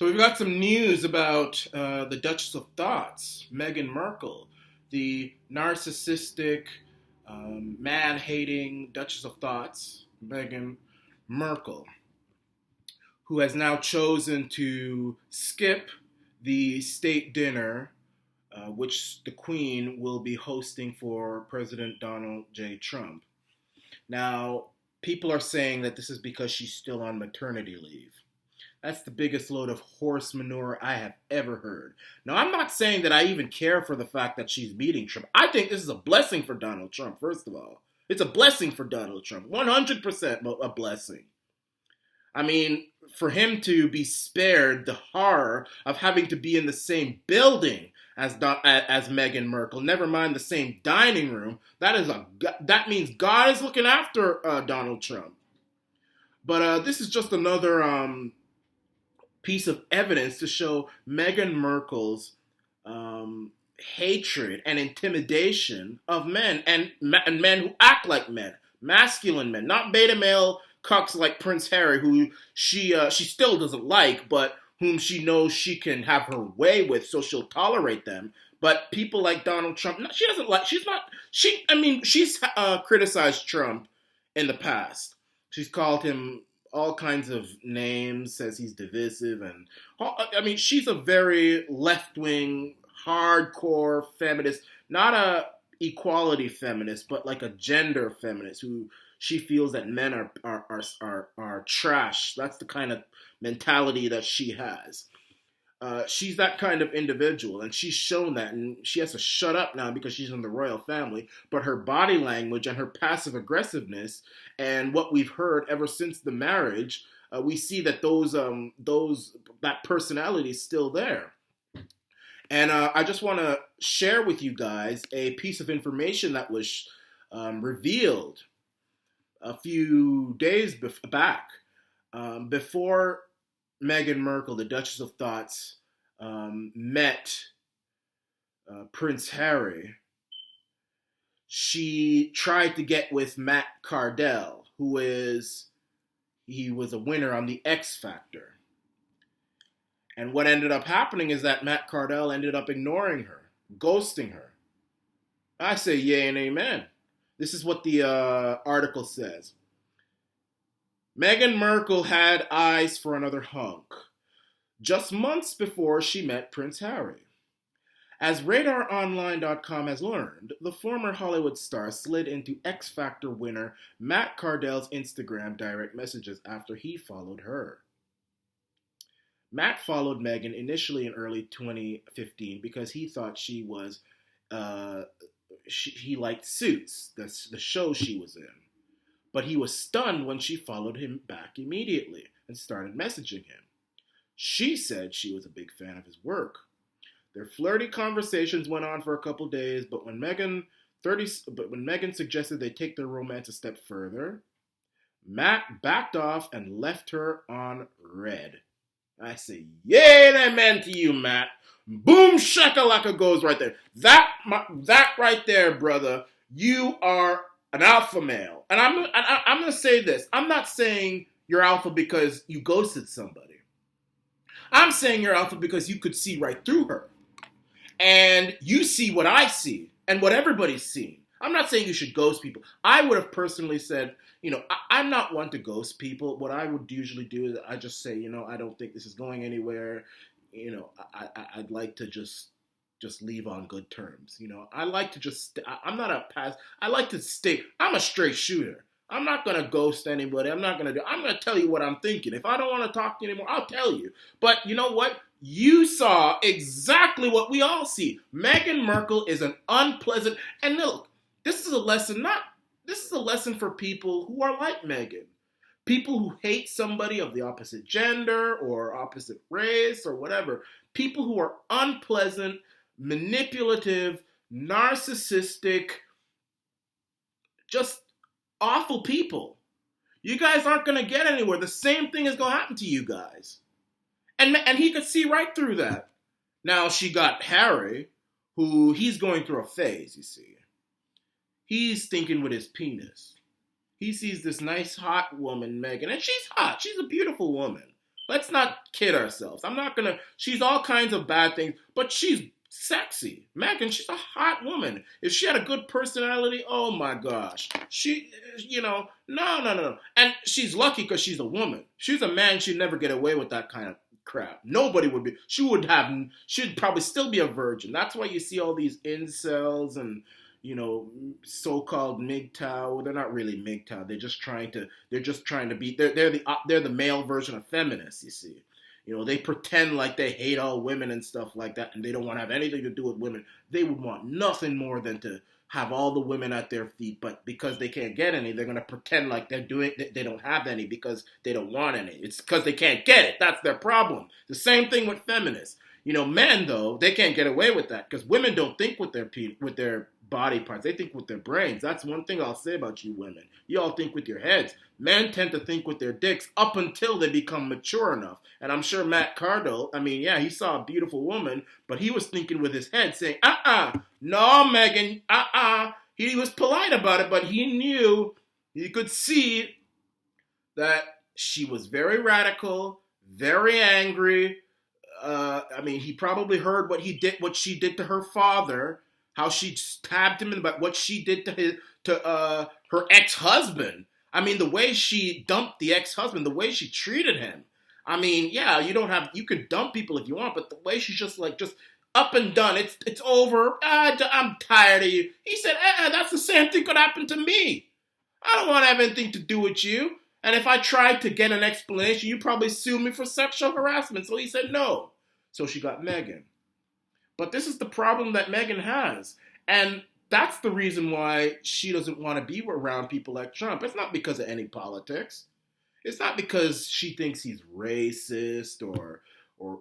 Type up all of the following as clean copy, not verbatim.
So we've got some news about the Duchess of Thots, Meghan Markle, the narcissistic, man-hating Duchess of Thots, Meghan Markle, who has now chosen to skip the state dinner, which the Queen will be hosting for President Donald J. Trump. Now, people are saying that this is because she's still on maternity leave. That's the biggest load of horse manure I have ever heard. Now, I'm not saying that I even care for the fact that she's meeting Trump. I think this is a blessing for Donald Trump, first of all. It's a blessing for Donald Trump. 100% a blessing. I mean, for him to be spared the horror of having to be in the same building as Meghan Markle, never mind the same dining room, that means God is looking after Donald Trump. But this is just another piece of evidence to show Meghan Markle's hatred and intimidation of men and men who act like men, masculine men, not beta male cucks like Prince Harry, who she still doesn't like, but whom she knows she can have her way with, so she'll tolerate them. But people like Donald Trump, she doesn't like. She's criticized Trump in the past. She's called him all kinds of names, says he's divisive, and she's a very left-wing, hardcore feminist, not a equality feminist, but like a gender feminist who she feels that men are trash. That's the kind of mentality that she has. She's that kind of individual, and she's shown that, and she has to shut up now because she's in the royal family. But her body language and her passive aggressiveness, and what we've heard ever since the marriage, we see that that personality is still there. And I just want to share with you guys a piece of information that was revealed a few days back, before Meghan Markle, the Duchess of Thots, met Prince Harry. She tried to get with Matt Cardle, he was a winner on the X Factor. And what ended up happening is that Matt Cardle ended up ignoring her, ghosting her. I say yay and amen. This is what the article says. Meghan Markle had eyes for another hunk just months before she met Prince Harry. As RadarOnline.com has learned, the former Hollywood star slid into X Factor winner Matt Cardle's Instagram direct messages after he followed her. Matt followed Meghan initially in early 2015 because he thought he liked Suits, the show she was in. But he was stunned when she followed him back immediately and started messaging him. She said she was a big fan of his work. Their flirty conversations went on for a couple days, but when Meghan suggested they take their romance a step further, Matt backed off and left her on red. I say, yay and amen to you, Matt. Boom shakalaka goes right there. That right there, brother, you are an alpha male. And I'm going to say this. I'm not saying you're alpha because you ghosted somebody. I'm saying you're alpha because you could see right through her. And you see what I see and what everybody's seen. I'm not saying you should ghost people. I would have personally said, I'm not one to ghost people. What I would usually do is I just say, I don't think this is going anywhere. I'd like to just leave on good terms. I like to just, I'm not a pass. I like to stay, I'm a straight shooter. I'm not going to ghost anybody. I'm going to tell you what I'm thinking. If I don't want to talk to you anymore, I'll tell you. But you know what? You saw exactly what we all see. Meghan Markle is an unpleasant, and look, this is a lesson for people who are like Meghan. People who hate somebody of the opposite gender or opposite race or whatever. People who are unpleasant, manipulative, narcissistic, just awful people. You guys aren't going to get anywhere. The same thing is going to happen to you guys. And he could see right through that. Now, she got Harry, who he's going through a phase, you see. He's thinking with his penis. He sees this nice, hot woman, Meghan, and she's hot. She's a beautiful woman. Let's not kid ourselves. She's all kinds of bad things, but she's sexy. Meghan, she's a hot woman. If she had a good personality, oh my gosh. No. And she's lucky because she's a woman. She's a man, she'd never get away with that kind of crap. Nobody would be. She'd probably still be a virgin. That's why you see all these incels and, so-called MGTOW. They're not really MGTOW. They're just trying to be, they're the male version of feminists, you see. They pretend like they hate all women and stuff like that, and they don't want to have anything to do with women. They would want nothing more than to have all the women at their feet, but because they can't get any, they're going to pretend like they don't have any because they don't want any. It's because they can't get it. That's their problem. The same thing with feminists. Men, though, they can't get away with that because women don't think with their body parts. They think with their brains. That's one thing I'll say about you women. You all think with your heads. Men tend to think with their dicks up until they become mature enough. And I'm sure Matt Cardle, he saw a beautiful woman, but he was thinking with his head saying, no, Meghan, He was polite about it, but he could see that she was very radical, very angry. He probably heard what she did to her father, how she stabbed him, and what she did to her ex-husband. The way she dumped the ex-husband, the way she treated him. You can dump people if you want, but the way she's just up and done. It's over. I'm tired of you. He said, that's the same thing could happen to me. I don't want to have anything to do with you. And if I tried to get an explanation, you'd probably sue me for sexual harassment. So he said no. So she got Meghan. But this is the problem that Meghan has. And that's the reason why she doesn't want to be around people like Trump. It's not because of any politics. It's not because she thinks he's racist or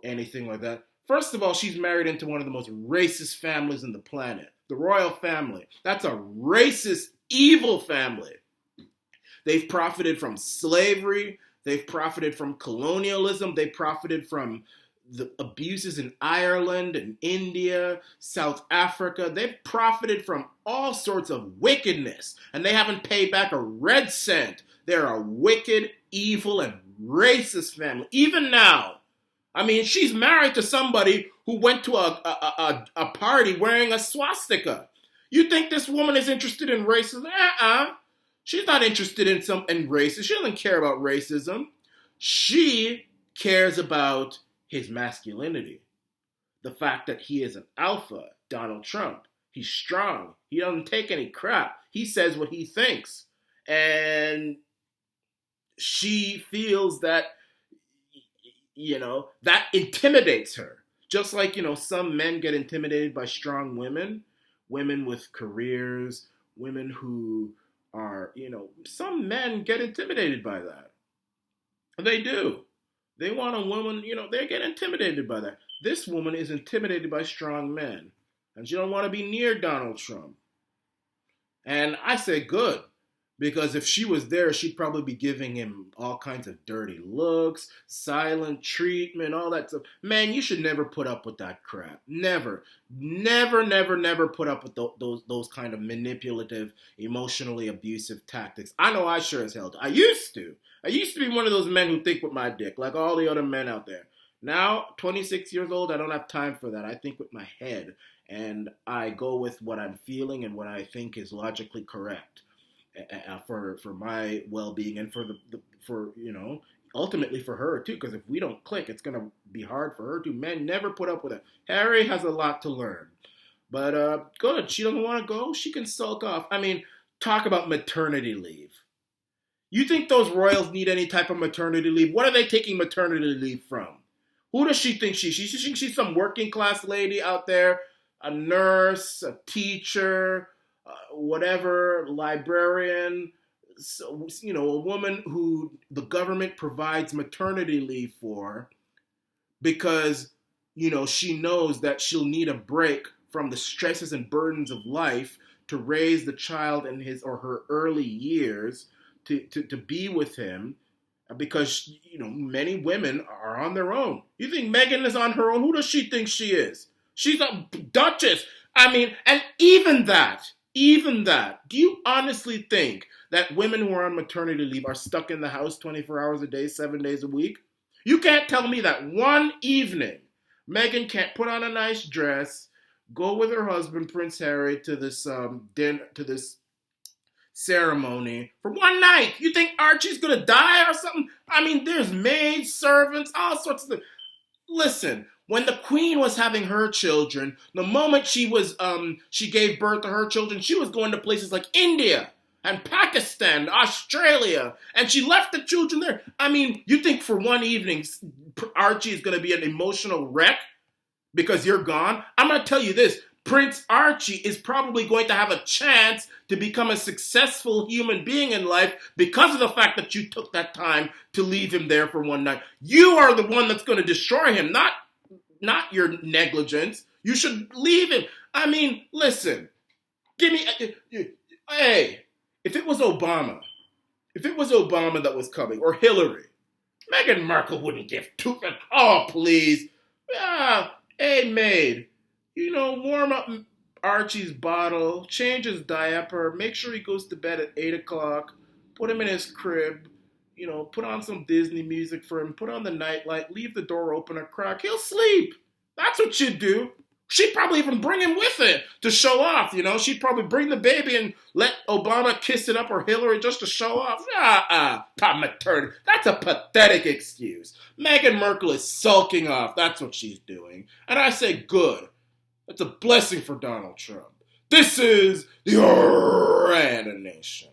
anything like that. First of all, she's married into one of the most racist families in the planet. The royal family. That's a racist, evil family. They've profited from slavery. They've profited from colonialism. They profited from the abuses in Ireland and India, South Africa. They've profited from all sorts of wickedness, and they haven't paid back a red cent. They're a wicked, evil, and racist family. Even now. She's married to somebody who went to a party wearing a swastika. You think this woman is interested in racism? She's not interested in racism. She doesn't care about racism. She cares about his masculinity. The fact that he is an alpha, Donald Trump. He's strong. He doesn't take any crap. He says what he thinks. And she feels that, that intimidates her. Just like, some men get intimidated by strong women with careers, women who are, some men get intimidated by that. They do. They want a woman, they get intimidated by that. This woman is intimidated by strong men. And she don't want to be near Donald Trump. And I say good. Because if she was there, she'd probably be giving him all kinds of dirty looks, silent treatment, all that stuff. Man, you should never put up with that crap. Never. Never put up with those kind of manipulative, emotionally abusive tactics. I know I sure as hell do. I used to be one of those men who think with my dick, like all the other men out there. Now, 26 years old, I don't have time for that. I think with my head, and I go with what I'm feeling and what I think is logically correct. For my well-being and for ultimately for her too, because if we don't click, it's gonna be hard for her too. Men never put up with it. Harry has a lot to learn, but good. She doesn't want to go. She can sulk off. Talk about maternity leave. You think those royals need any type of maternity leave? What are they taking maternity leave from? Who does she think she thinks she's some working class lady out there, a nurse, a teacher, whatever, librarian, so, a woman who the government provides maternity leave for because, she knows that she'll need a break from the stresses and burdens of life to raise the child in his or her early years to be with him because, many women are on their own. You think Meghan is on her own? Who does she think she is? She's a Duchess. And even that, do you honestly think that women who are on maternity leave are stuck in the house 24 hours a day, 7 days a week? You can't tell me that one evening Meghan can't put on a nice dress, go with her husband Prince Harry to this dinner, to this ceremony for one night. You think Archie's gonna die or something? I mean, there's maids, servants, all sorts of things. Listen, when the Queen was having her children, the moment she gave birth to her children, she was going to places like India and Pakistan, Australia, and she left the children there. I mean, you think for one evening Archie is going to be an emotional wreck because you're gone? I'm going to tell you this. Prince Archie is probably going to have a chance to become a successful human being in life because of the fact that you took that time to leave him there for one night. You are the one that's going to destroy him, not your negligence. You should leave him. I mean, listen, hey, if it was Obama that was coming, or Hillary, Meghan Markle wouldn't give two. Oh, please. Hey, maid, warm up Archie's bottle, change his diaper, make sure he goes to bed at 8 o'clock, put him in his crib, put on some Disney music for him, put on the nightlight, leave the door open a crack. He'll sleep. That's what she'd do. She'd probably even bring him with her to show off, She'd probably bring the baby and let Obama kiss it up, or Hillary, just to show off. Top maternity. That's a pathetic excuse. Meghan Markle is sulking off. That's what she's doing. And I say good. That's a blessing for Donald Trump. This is the Random Nation.